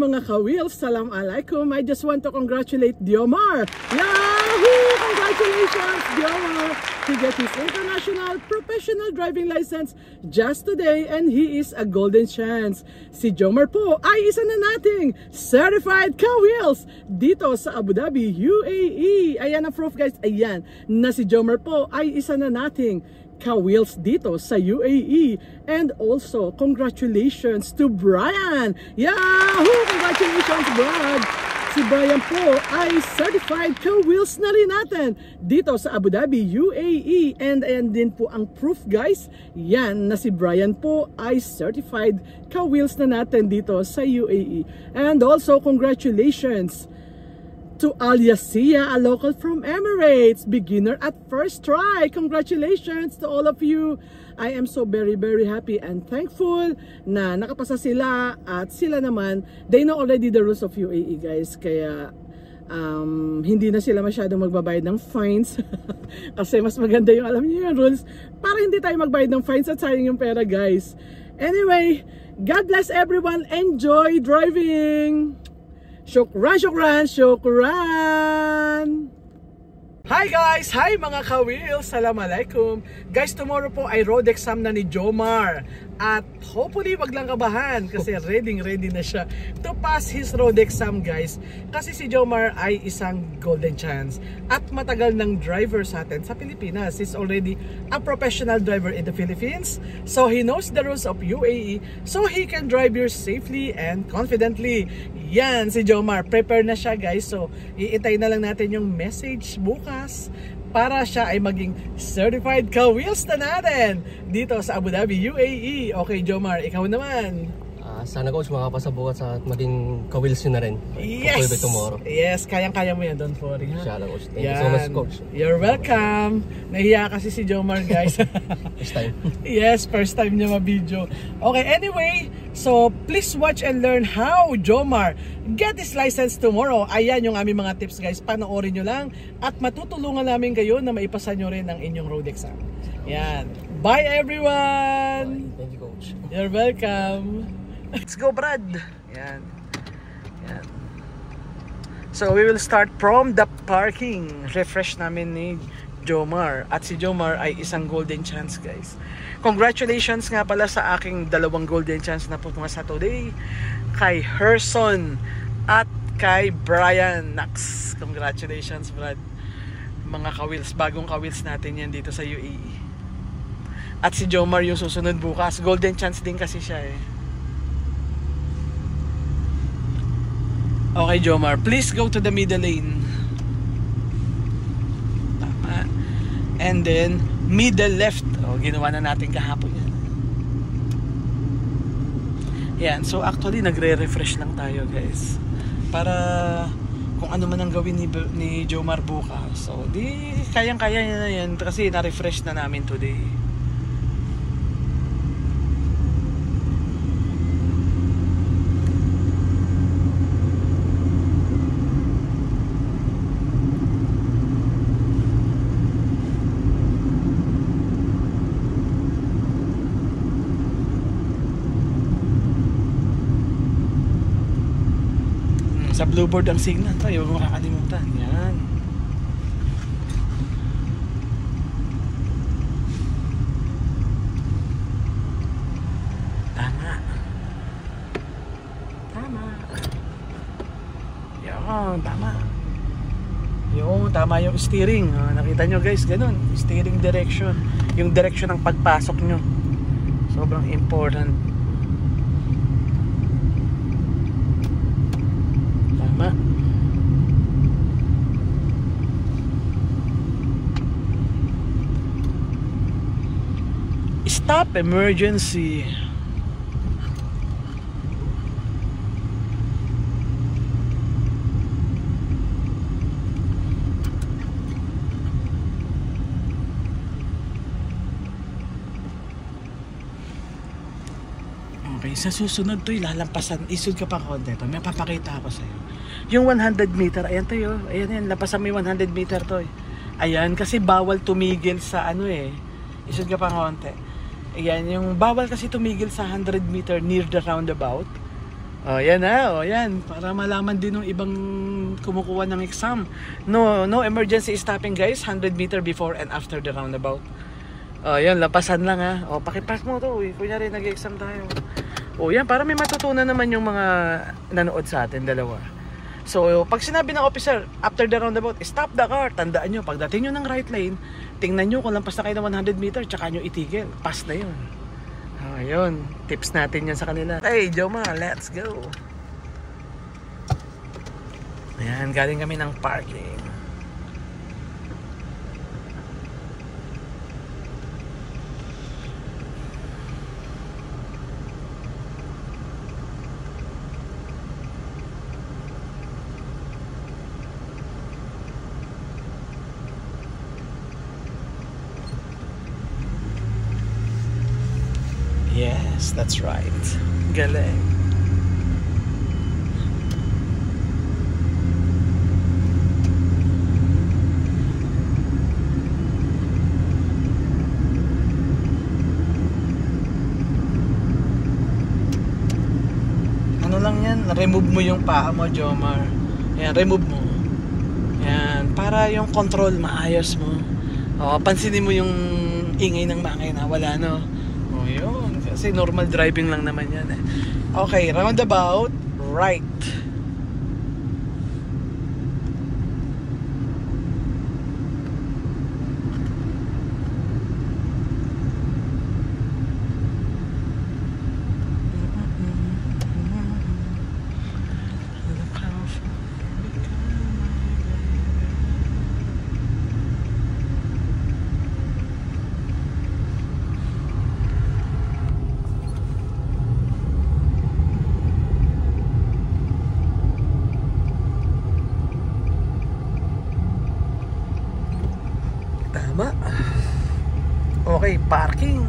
mga ka-wheels, salam alaikum. I just want to congratulate Diomar. Yahoo! Congratulations, Diomar! He got his international professional driving license just today and he is a golden chance. Si Jomar po ay isa na nating certified ka-wheels dito sa Abu Dhabi, UAE. Ayan ang proof guys, ayan, na si Jomar po ay isa na nating ka-wheels dito sa UAE. And also, congratulations to Brian! Yahoo! Congratulations, Brad! Si Brian po ay certified ka-wheels na rin natin dito sa Abu Dhabi, UAE. And ayan din po ang proof guys, yan na si Brian po ay certified ka-wheels na natin dito sa UAE. And also, congratulations to Al Yasia, a local from Emirates, beginner at first try. Congratulations to all of you. I am so very happy and thankful na nakapasa sila at sila naman, they know already the rules of UAE guys, kaya hindi na sila masyadong magbabayad ng fines kasi mas maganda yung alam niyo yung rules para hindi tayo magbayad ng fines at sayang yung pera guys. Anyway, God bless everyone, enjoy driving. Shukran, shukran, shukran! Hi guys! Hi mga ka-wheels! Assalamualaikum! Guys, tomorrow po ay road exam na ni Jomar. At hopefully wag lang kabahan kasi ready na siya to pass his road exam guys. Kasi si Jomar ay isang golden chance at matagal ng driver sa atin sa Pilipinas. He's already a professional driver in the Philippines. So he knows the rules of UAE. So he can drive here safely and confidently. Yan, si Jomar. Prepare na siya guys. So iintay na lang natin yung message bukas para siya ay maging certified ka-wheels na natin dito sa Abu Dhabi, UAE. Okay, Jomar, ikaw naman. Sana coach makapasabukat sa maging ka-wheels nyo na rin. Yes! Tomorrow. Yes, kayang-kaya mo yan, don't worry. Inshallah coach. Thank you so much coach. You're welcome. Nahiya kasi si Jomar guys. First time. Yes, first time niya ma-video. Okay, anyway, so please watch and learn how Jomar get his license tomorrow. Ayan yung aming mga tips guys. Panoorin nyo lang at matutulungan namin kayo na maipasa nyo rin ang inyong road exam. Yan. Bye everyone! Bye. Thank you coach. You're welcome. Let's go Brad. Yan. Yan. So we will start from the parking. Refresh namin ni Jomar. At si Jomar ay isang golden chance guys. Congratulations nga pala sa aking dalawang golden chance na pumasa today. Kay Herson at kay Brian Nax. Congratulations Brad. Mga ka-wheels, bagong ka-wheels natin yan dito sa UAE. At si Jomar yung susunod bukas. Golden chance din kasi siya eh. Okay Jomar, please go to the middle lane. Tama. And then middle left. O, ginawa na natin kahapon yan. Yan, so actually nagre-refresh lang tayo guys. Para kung ano man ang gawin ni Jomar bukas. So di kayang-kaya niya na yan kasi na-refresh na namin today. Sa blueboard ang signal tayo, huwag makakalimutan. Yan. Tama. Tama. Yan, tama. Yung tama yung steering. Nakita nyo guys, ganun. Steering direction. Yung direction ng pagpasok nyo. Sobrang important. Stop emergency. Okay, sa susunod to ilalampasan, isod ka pa konti to. May papakita ako sa iyo. Yung 100 meter, ayan tayo. Ayan yan, lapasan mo yung 100 meter to. Ayan, kasi bawal tumigil sa ano eh. Isod ka pa konti. Ayan, yung bawal kasi tumigil sa 100 meter near the roundabout. Oh, yan na. Oh, yan. Para malaman din ng ibang kumukuha ng exam. No emergency stopping guys. 100 meter before and after the roundabout. Oh, yan. Lapasan lang ha. Oh, pakipark mo to. Kunyari nag-exam tayo. Oh, yan. Para may matutunan naman yung mga nanood sa atin, dalawa. So, pag sinabi ng officer, after the roundabout, stop the car. Tandaan nyo, pagdating nyo ng right lane, tingnan nyo kung lampas na kayo ng 100 meter, tsaka nyo itigil. Pass na yun. Ayun, tips natin yan sa kanila. Hey, Jomar, let's go. Ayan, galing kami ng parking. Yes, that's right. Galing. Ano lang yan? Remove mo yung paa mo, Jomar. Ayan, remove mo. Ayan, para yung control maayos mo. O, pansinin mo yung ingay ng makina. Wala, no? O, yun. Kasi normal driving lang naman yan eh. Okay, roundabout, right. Tama. Okay, parking.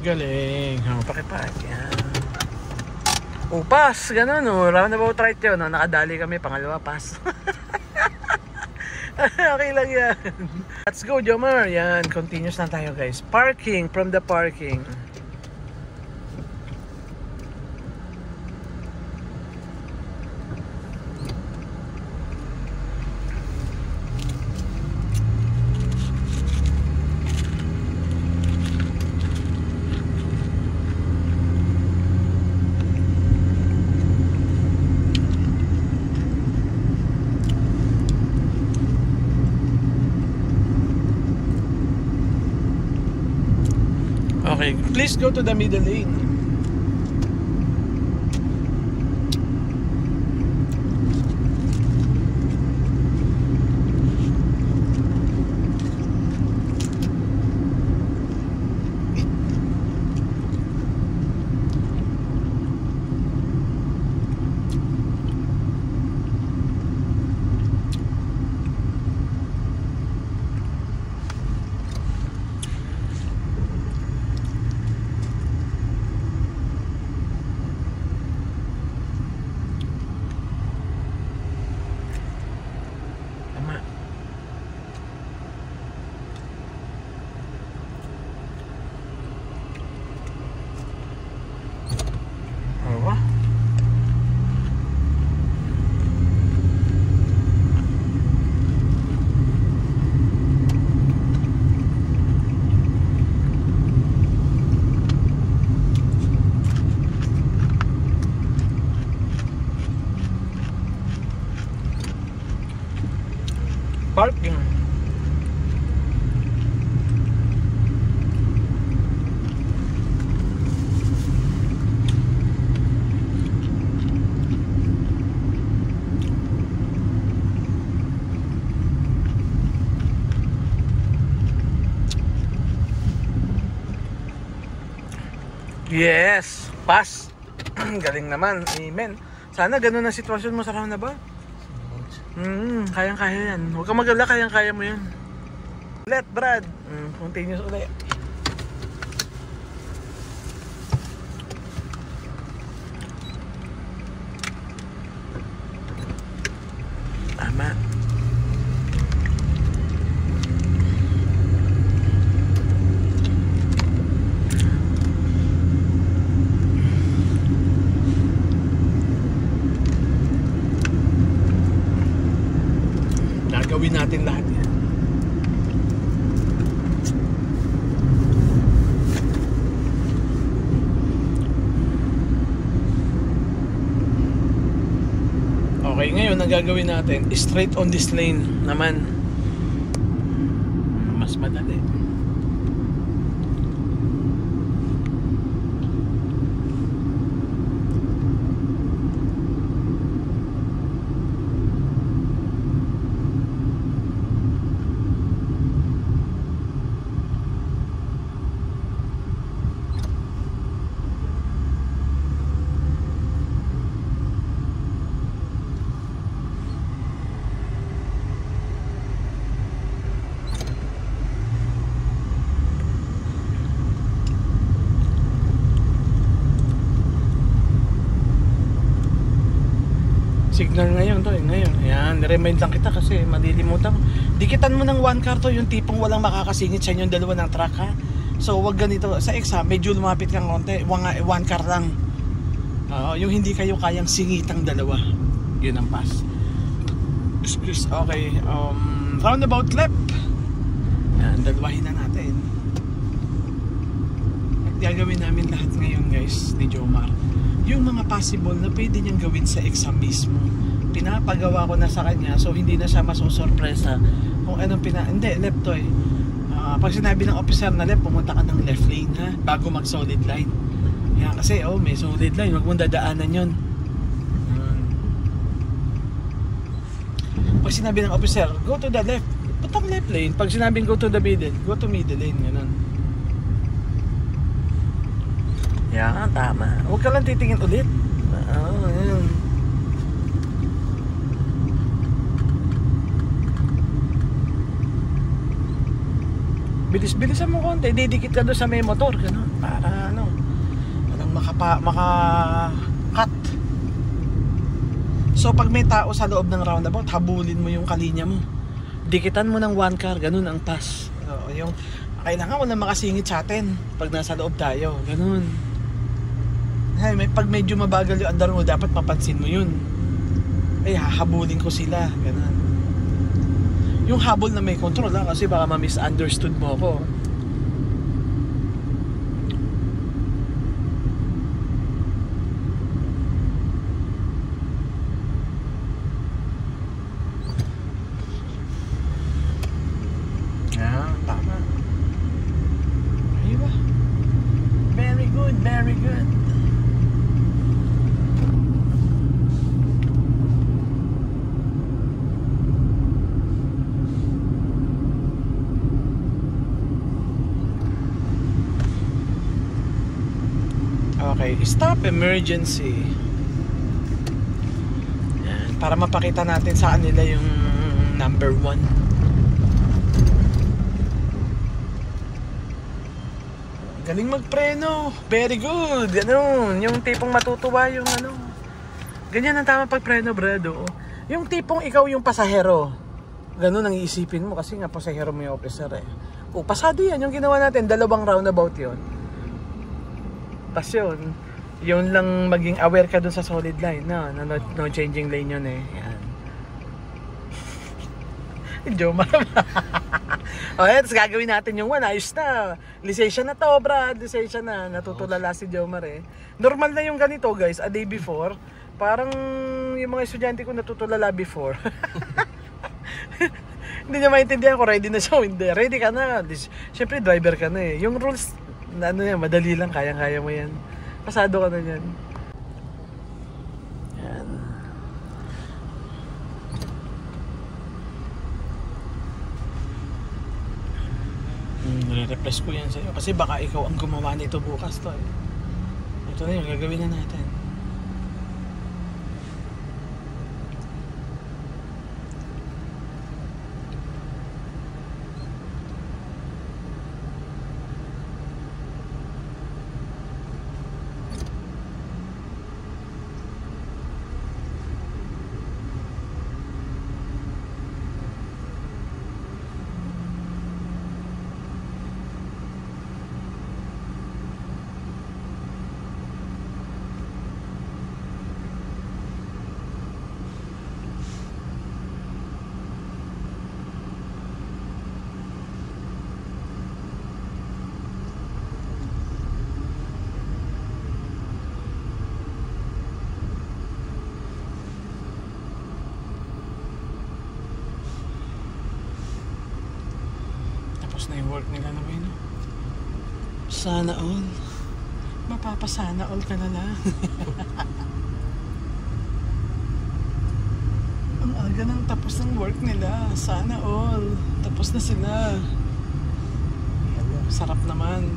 Galing. Pakipark yan. Pass. Ganun o. Roundabout right yun. Nakadali kami. Pangalawa, pass. Okay lang yan. Let's go, Jomar. Yan, continuous na tayo guys. Parking, from the parking. Okay, please go to the middle lane. Parking. Yes, pass. Galing naman. Amen. Sana ganun ang sitwasyon mo sa roundabout. Kayang-kaya yan. Huwag kang mag-alala, kayang-kaya mo yan. Ulit, Brad. Continuous ulit. Tama. Gagawin natin lahat yan. Okay, ngayon ang gagawin natin, straight on this lane naman. Mas madali. Signal ngayon to, ngayon. Ayan, niremind lang kita kasi malilimutan mo. Dikitan mo ng one car to, yung tipong walang makakasingit sa inyo yung dalawa ng truck, ha. So wag ganito, sa exam medyo lumapit kang konti, one car lang. Yung hindi kayo kayang singitang dalawa. Yun ang pass. Okay, roundabout left. Ayan, dalawahin na natin. At gagawin namin lahat ngayon, guys, ni Jomar. Yung mga possible na pwede niyang gawin sa exam mismo, pinapagawa ko na sa kanya, so hindi na siya masosorpresa kung anong hindi, left to eh. Pag sinabi ng officer na left, pumunta ka ng left lane, ha, bago mag solid line. Yan, kasi may solid line, wag mong dadaanan yun. Pag sinabi ng officer, go to the left, putang left lane. Pag sinabing go to the middle, go to middle lane, ganun. Yan, tama. Huwag ka lang titingin ulit. Yan. Bilis-bilisan mo konti. Didikit ka doon sa may motor. Ganun. Para walang maka-cut. So pag may tao sa loob ng roundabout, habulin mo yung kalinya mo. Dikitan mo ng one car. Ganun ang pass. Kailangan walang makasingit sa atin pag nasa loob tayo. Ganun. Pag medyo mabagal yung andar mo, dapat mapansin mo yun. Hahabulin ko sila. Ganun. Yung habol na may control, kasi baka ma-misunderstood mo ako. Tama. Ayun ba? Very good, very good. Okay, stop emergency. Yan, para mapakita natin sa kanila yung number 1. Galing magpreno. Very good. Ganun, yung tipong matutuwa yung ganyan ang tama pagpreno, brado. Yung tipong ikaw yung pasahero. Ganun ang iisipin mo kasi nga pasahero mo yung officer eh. Pasado yan yung ginawa natin, 2 roundabout yon. Tas yun lang maging aware ka dun sa solid line. No changing lane yun eh. Yan. Jomar. Tapos gagawin natin yung 1. Ayos na. Lisensya na to, brad. Lisensya na. Natutulala si Jomar eh. Normal na yung ganito, guys. A day before. Parang yung mga estudyante ko natutulala before. Hindi niya maintindihan kung ready na siya. Hindi. Ready ka na. Siyempre, driver ka na eh. Yung rules, yan, madali lang. Kayang-kaya mo yan. Pasado ka na yan. Yan. Nire-repress ko yan sa'yo. Kasi baka ikaw ang gumawa nito bukas to eh. Ito na yung gagawin na natin. Tapos na yung work nila naman, no? Sana all. Mapapasana all ka na lang. Ang aga nang tapos ng work nila. Sana all. Tapos na sila. Sarap naman.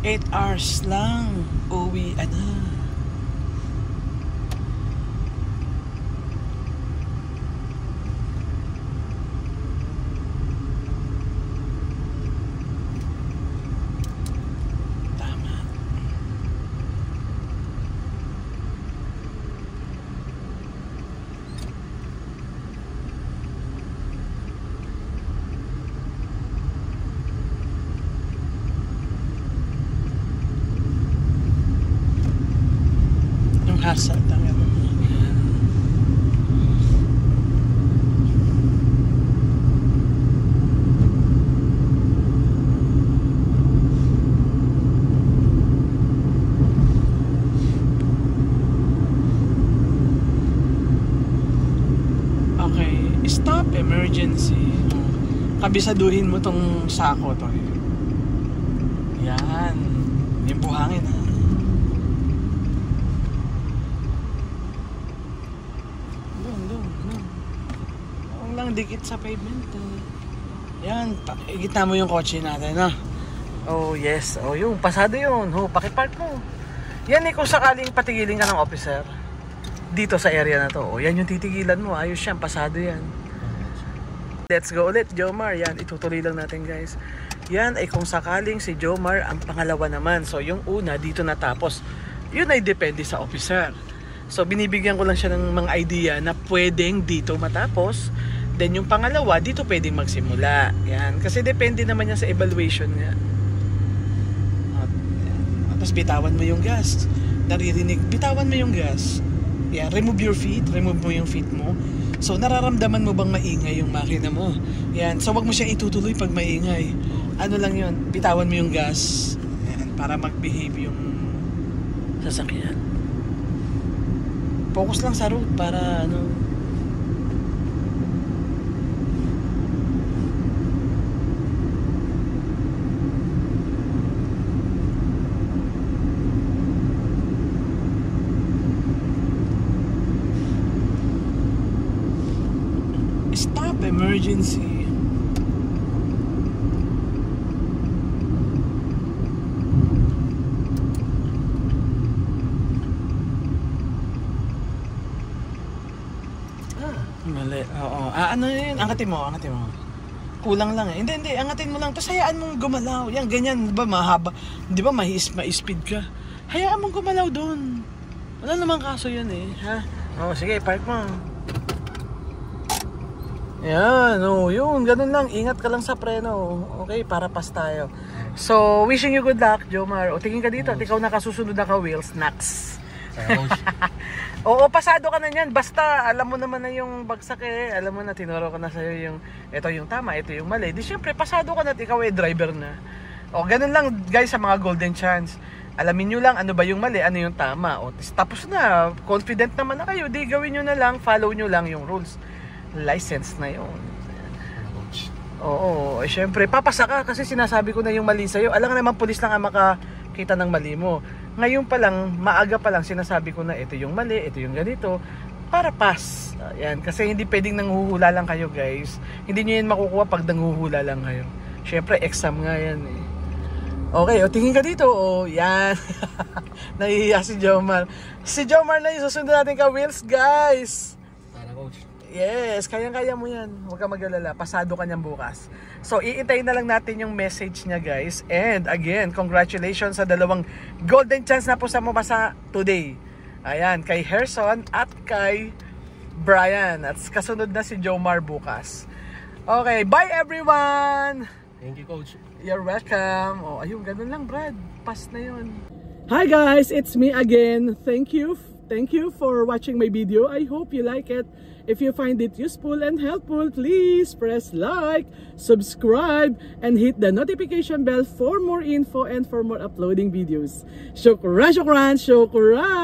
8 hours lang. Uwi na. Hasad ang ano. Okay, stop emergency. Kabisaduhin mo tong sako to. Yan. Yung buhangin ha. Dikit sa pavement yan, ikita mo yung kotse natin na. Oh yes, oh yung pasado yun, pakipark mo yan kung sakaling patigilin ka ng officer dito sa area na to, yan yung titigilan mo, ayos yan, pasado yan. Let's go ulit, Jomar, yan itutuloy lang natin guys. Yan ay kung sakaling si Jomar ang pangalawa naman, so yung una dito natapos, yun ay depende sa officer. So binibigyan ko lang siya ng mga idea na pwedeng dito matapos. Then yung pangalawa, dito pwedeng magsimula. Yan. Kasi depende naman yan sa evaluation niya. Tapos bitawan mo yung gas. Naririnig, bitawan mo yung gas. Yan. Remove your feet. Remove mo yung feet mo. So nararamdaman mo bang maingay yung makina mo? Yan. So wag mo siyang itutuloy pag maingay. Ano lang yun, bitawan mo yung gas. Yan. Para mag-behave yung sasakyan. Focus lang sa road para ano. Stop emergency. Mali. Oo. Ano yun? Angatin mo. Kulang lang eh. Hindi. Angatin mo lang. Tapos hayaan mong gumalaw. Yan, ganyan. Diba mahaba? Diba ma-speed ka? Hayaan mong gumalaw doon. Wala namang kaso yun eh. Ha? Oo, sige. Park mo. Yan, yun, ganun lang. Ingat ka lang sa preno. Okay, para pas tayo. So, wishing you good luck, Jomar. O, tingin ka dito. At ikaw nakasusunod na ka wheels. Next. Oo, pasado ka na yan. Basta, alam mo naman na yung bagsak eh. Alam mo na, tinuro ko na sa'yo yung ito yung tama, ito yung mali. Di syempre, pasado ka na at ikaw eh, driver na. O, ganun lang, guys, sa mga golden chance. Alamin nyo lang ano ba yung mali, ano yung tama. O, tapos na, confident naman na kayo. Di gawin nyo na lang, follow nyo lang yung rules. License na yun. Oo, syempre papasa ka kasi sinasabi ko na yung mali sa'yo. Alam nga naman pulis lang ang makakita ng mali mo. Ngayon pa lang, maaga pa lang sinasabi ko na ito yung mali, ito yung ganito para pass. Yan, kasi hindi pwedeng nanghuhula lang kayo guys. Hindi nyo yan makukuha pag nanghuhula lang kayo. Syempre exam nga yan eh. Okay, tingin ka dito. Yan. Nahihiya si Jomar. Si Jomar na yung susunod natin ka wheels guys. Para coach. Yes, kayang-kaya mo yan. Huwag ka mag-alala, pasado ka niyan bukas. So, iintayin na lang natin yung message niya guys. And again, congratulations sa dalawang golden chance na po sa mabasa today. Ayan, kay Herson at kay Brian. At kasunod na si Jomar bukas. Okay, bye everyone! Thank you, coach. You're welcome. Ayun, ganun lang Brad. Pass na yun. Hi guys, it's me again. Thank you for watching my video. I hope you like it. If you find it useful and helpful, please press like, subscribe, and hit the notification bell for more info and for more uploading videos. Shukran, shukran, shukran!